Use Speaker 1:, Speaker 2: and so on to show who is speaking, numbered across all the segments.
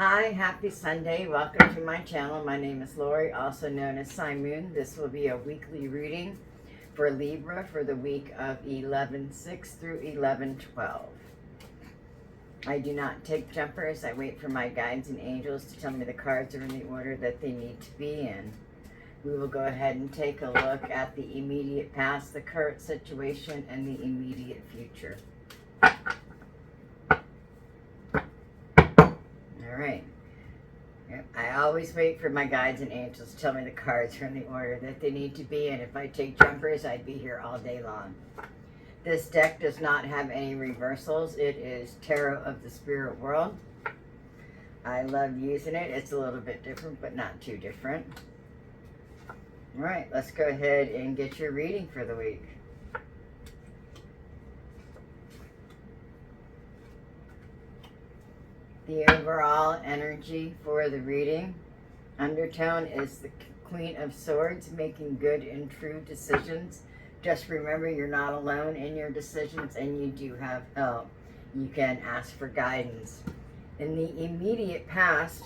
Speaker 1: Hi, happy Sunday. Welcome to my channel. My name is Lori, also known as Moon. This will be a weekly reading for Libra for the week of 11/6 through 11/12. I do not take jumpers. I wait for my guides and angels to tell me the cards are in the order that they need to be in. We will go ahead and take a look at the immediate past, the current situation, and the immediate future. All right. I always wait for my guides and angels to tell me the cards are in the order that they need to be in. If I take jumpers, I'd be here all day long. This deck does not have any reversals. It is Tarot of the Spirit World. I love using it. It's a little bit different, but not too different. All right, let's go ahead and get your reading for the week. The overall energy for the reading undertone is the Queen of Swords, making good and true decisions. Just remember, you're not alone in your decisions and you do have help. You can ask for guidance. In the immediate past,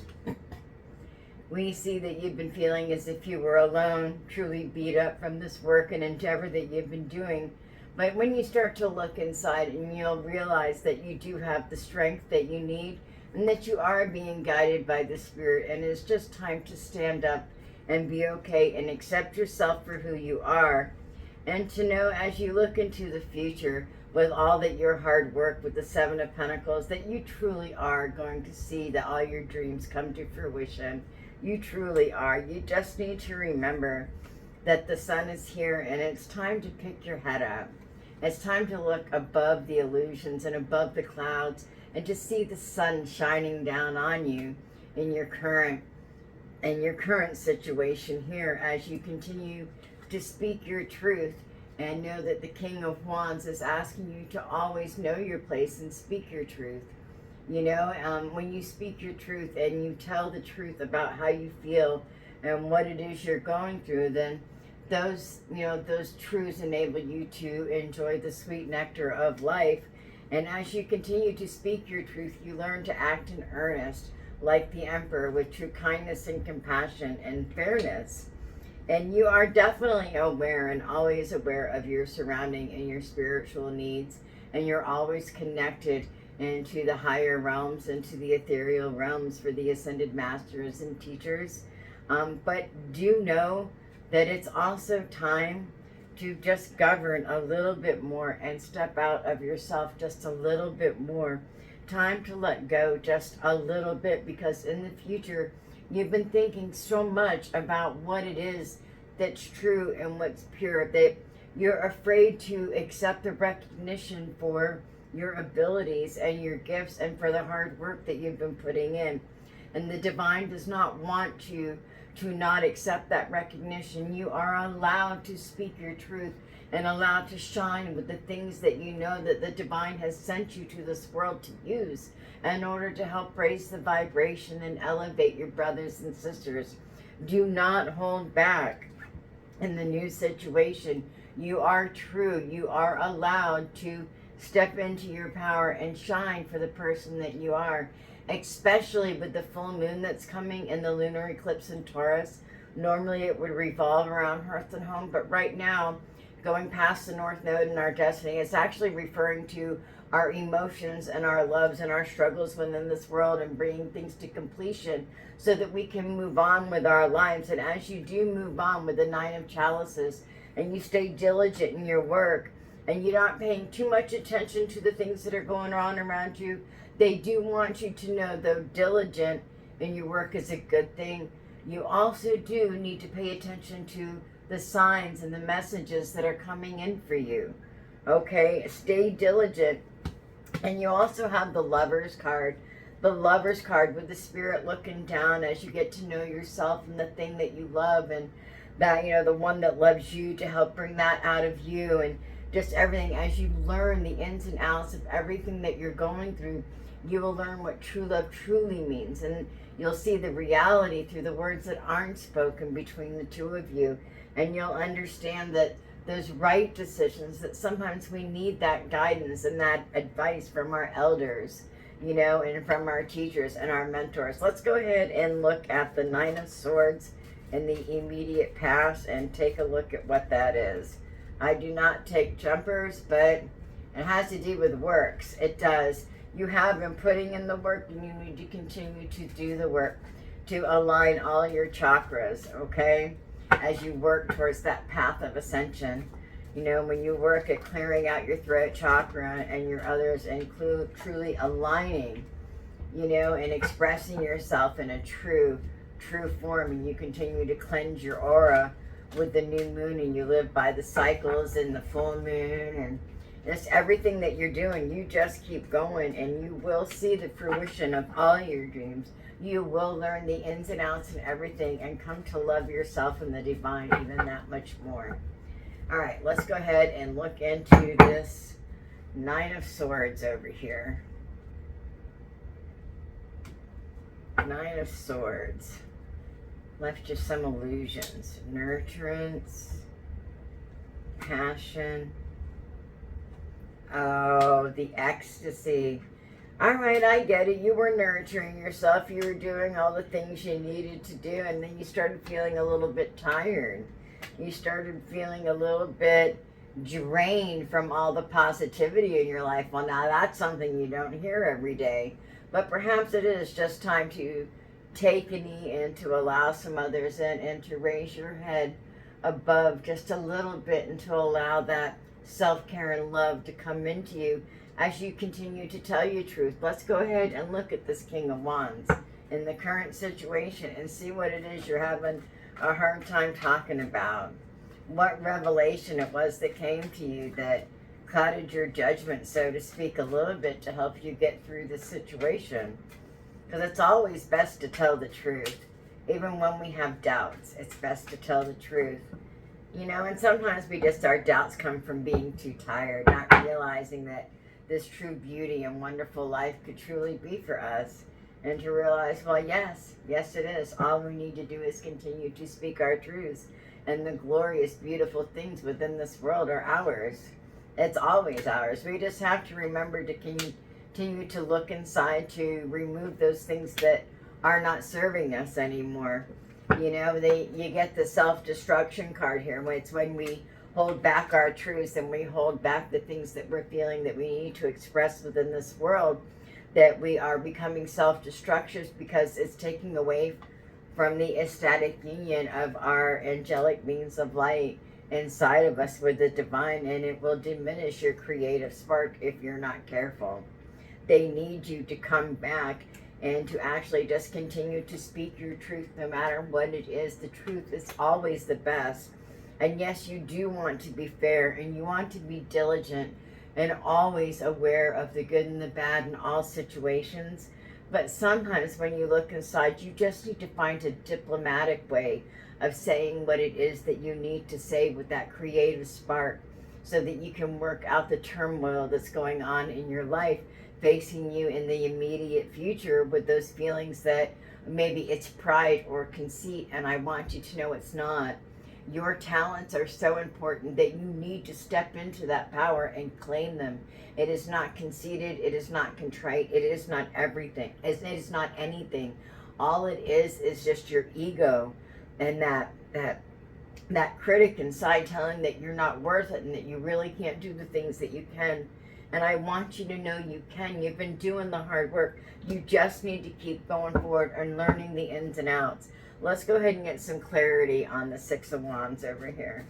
Speaker 1: we see that you've been feeling as if you were alone, truly beat up from this work and endeavor that you've been doing. But when you start to look inside, and you'll realize that you do have the strength that you need, and that you are being guided by the Spirit, and it's just time to stand up and be okay and accept yourself for who you are, and to know as you look into the future with all that your hard work with the Seven of Pentacles, that you truly are going to see that all your dreams come to fruition. You truly are. You just need to remember that the sun is here, and it's time to pick your head up. It's time to look above the illusions and above the clouds and to see the sun shining down on you in your current situation here, as you continue to speak your truth and know that the King of Wands is asking you to always know your place and speak your truth. You know, when you speak your truth and you tell the truth about how you feel and what it is you're going through, then those truths enable you to enjoy the sweet nectar of life. And as you continue to speak your truth, you learn to act in earnest, like the Emperor, with true kindness and compassion and fairness. And you are definitely aware and always aware of your surrounding and your spiritual needs. And you're always connected into the higher realms, into the ethereal realms for the ascended masters and teachers. But do know that it's also time to just govern a little bit more and step out of yourself just a little bit more. Time to let go just a little bit, because in the future you've been thinking so much about what it is that's true and what's pure that you're afraid to accept the recognition for your abilities and your gifts and for the hard work that you've been putting in. And the divine does not want you to not accept that recognition. You are allowed to speak your truth and allowed to shine with the things that you know that the divine has sent you to this world to use in order to help raise the vibration and elevate your brothers and sisters. Do not hold back in the new situation. You are true. You are allowed to step into your power and shine for the person that you are. Especially with the full moon that's coming and the lunar eclipse in Taurus. Normally it would revolve around hearth and home, but right now, going past the North Node in our destiny, it's actually referring to our emotions and our loves and our struggles within this world and bringing things to completion so that we can move on with our lives. And as you do move on with the Nine of Chalices and you stay diligent in your work and you're not paying too much attention to the things that are going on around you, they do want you to know, though diligent in your work is a good thing, you also do need to pay attention to the signs and the messages that are coming in for you. Okay, stay diligent. And you also have the Lover's card. The Lover's card with the Spirit looking down as you get to know yourself and the thing that you love, and that, you know, the one that loves you, to help bring that out of you, and just everything. As you learn the ins and outs of everything that you're going through, you will learn what true love truly means, and you'll see the reality through the words that aren't spoken between the two of you, and you'll understand that those right decisions, that sometimes we need that guidance and that advice from our elders. you know, and from our teachers and our mentors. Let's go ahead and look at the Nine of Swords in the immediate past and take a look at what that is. I do not take jumpers, but it has to do with works. It does. You have been putting in the work, and you need to continue to do the work to align all your chakras, okay? As you work towards that path of ascension. You know, when you work at clearing out your throat chakra and your others, and truly aligning, you know, and expressing yourself in a true form, and you continue to cleanse your aura with the new moon, and you live by the cycles and the full moon, and just everything that you're doing, you just keep going, and you will see the fruition of all your dreams. You will learn the ins and outs and everything, and come to love yourself and the divine even that much more. All right, let's go ahead and look into this Nine of Swords over here. Nine of Swords. Left you some illusions. Nurturance. Passion. Oh, the ecstasy. All right, I get it. You were nurturing yourself. You were doing all the things you needed to do, and then you started feeling a little bit tired. You started feeling a little bit drained from all the positivity in your life. Well, now that's something you don't hear every day. But perhaps it is just time to take a knee and to allow some others in, and to raise your head above just a little bit, and to allow that self-care and love to come into you as you continue to tell your truth. Let's go ahead and look at this King of Wands in the current situation and see what it is you're having a hard time talking about. What revelation it was that came to you that clouded your judgment, so to speak, a little bit to help you get through the situation. Because it's always best to tell the truth. Even when we have doubts, it's best to tell the truth. You know, and sometimes our doubts come from being too tired, not realizing that this true beauty and wonderful life could truly be for us. And to realize, well, yes it is. All we need to do is continue to speak our truths. And the glorious, beautiful things within this world are ours. It's always ours. We just have to remember to continue to look inside, to remove those things that are not serving us anymore. You know, you get the self-destruction card here. It's when we hold back our truths, and we hold back the things that we're feeling that we need to express within this world, that we are becoming self-destructors, because it's taking away from the ecstatic union of our angelic beings of light inside of us with the divine, and it will diminish your creative spark if you're not careful. They need you to come back and to actually just continue to speak your truth no matter what it is. The truth is always the best. And yes, you do want to be fair, and you want to be diligent and always aware of the good and the bad in all situations. But sometimes when you look inside, you just need to find a diplomatic way of saying what it is that you need to say with that creative spark, so that you can work out the turmoil that's going on in your life, facing you in the immediate future with those feelings that maybe it's pride or conceit, and I want you to know it's not. Your talents are so important that you need to step into that power and claim them. It is not conceited, it is not contrite, it is not everything, it is not anything. All it is just your ego, and that critic inside telling that you're not worth it, and that you really can't do the things that you can. And I want you to know you can. You've been doing the hard work. You just need to keep going forward and learning the ins and outs. Let's go ahead and get some clarity on the Six of Wands over here.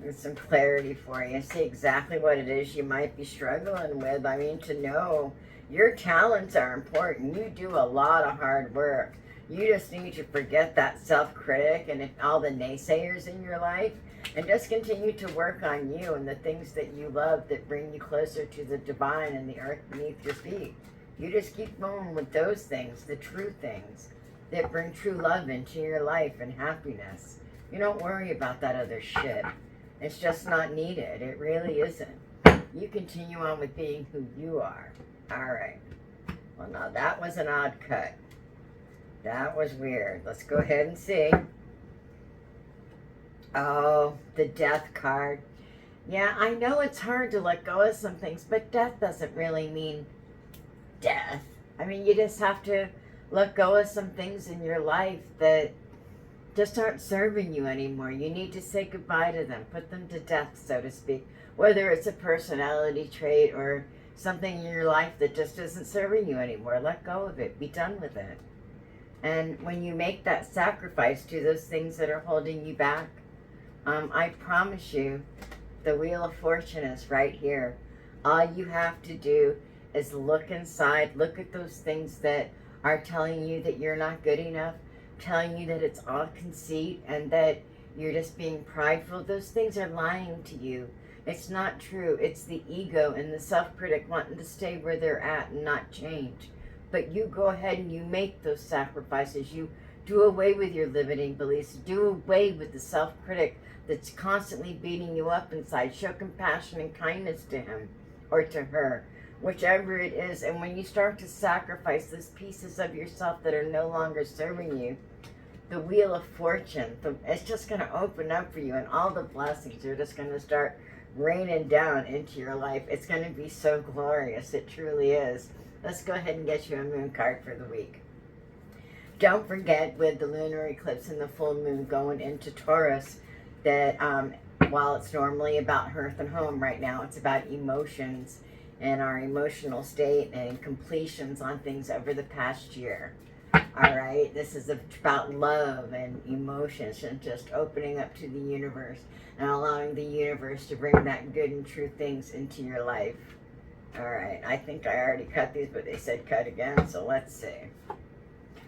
Speaker 1: There's some clarity for you. See exactly what it is you might be struggling with. I mean, to know your talents are important. You do a lot of hard work. You just need to forget that self-critic and all the naysayers in your life, and just continue to work on you and the things that you love that bring you closer to the divine and the earth beneath your feet. You just keep going with those things, the true things that bring true love into your life and happiness. You don't worry about that other shit. It's just not needed. It really isn't. You continue on with being who you are. All right. Well, now that was an odd cut. That was weird. Let's go ahead and see. Oh, the Death card. Yeah, I know it's hard to let go of some things, but death doesn't really mean death. I mean, you just have to let go of some things in your life that just aren't serving you anymore. You need to say goodbye to them, put them to death, so to speak. Whether it's a personality trait or something in your life that just isn't serving you anymore, let go of it. Be done with it. And when you make that sacrifice to those things that are holding you back, I promise you, the Wheel of Fortune is right here. All you have to do is look inside, look at those things that are telling you that you're not good enough, telling you that it's all conceit and that you're just being prideful. Those things are lying to you. It's not true. It's the ego and the self-critic wanting to stay where they're at and not change. But you go ahead and you make those sacrifices. You do away with your limiting beliefs. Do away with the self-critic that's constantly beating you up inside. Show compassion and kindness to him or to her, whichever it is. And when you start to sacrifice those pieces of yourself that are no longer serving you, the Wheel of Fortune, it's just going to open up for you, and all the blessings are just going to start raining down into your life. It's going to be so glorious. It truly is. Let's go ahead and get you a moon card for the week. Don't forget, with the lunar eclipse and the full moon going into Taurus, that while it's normally about hearth and home, right now it's about emotions and our emotional state and completions on things over the past year. All right, this is about love and emotions and just opening up to the universe and allowing the universe to bring that good and true things into your life. All right, I think I already cut these, but they said cut again, so let's see.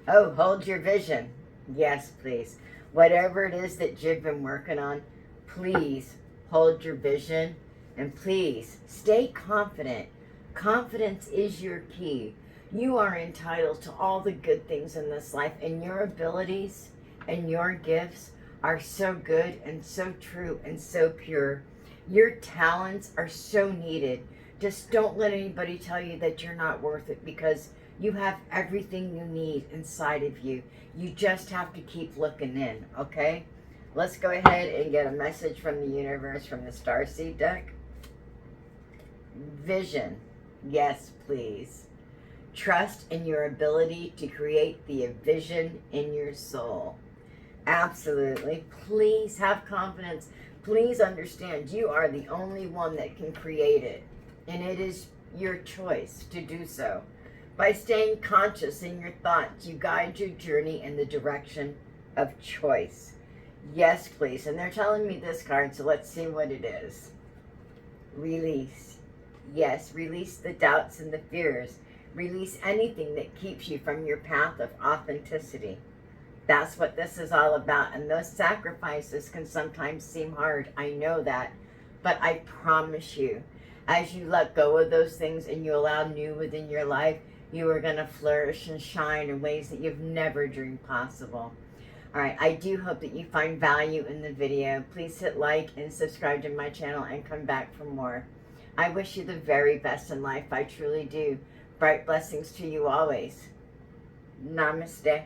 Speaker 1: Oh, hold your vision. Yes, please. Whatever it is that you've been working on, please hold your vision and please stay confident. Confidence is your key. You are entitled to all the good things in this life, and your abilities and your gifts are so good and so true and so pure. Your talents are so needed. Just don't let anybody tell you that you're not worth it, because you have everything you need inside of you. You just have to keep looking in, okay? Let's go ahead and get a message from the universe from the Starseed deck. Vision. Yes, please. Trust in your ability to create the vision in your soul. Absolutely. Please have confidence. Please understand you are the only one that can create it. And it is your choice to do so. By staying conscious in your thoughts, you guide your journey in the direction of choice. Yes, please. And they're telling me this card, so let's see what it is. Release. Yes, release the doubts and the fears. Release anything that keeps you from your path of authenticity. That's what this is all about. And those sacrifices can sometimes seem hard. I know that. But I promise you, as you let go of those things and you allow new within your life, you are going to flourish and shine in ways that you've never dreamed possible. All right, I do hope that you find value in the video. Please hit like and subscribe to my channel and come back for more. I wish you the very best in life. I truly do. Bright blessings to you always. Namaste.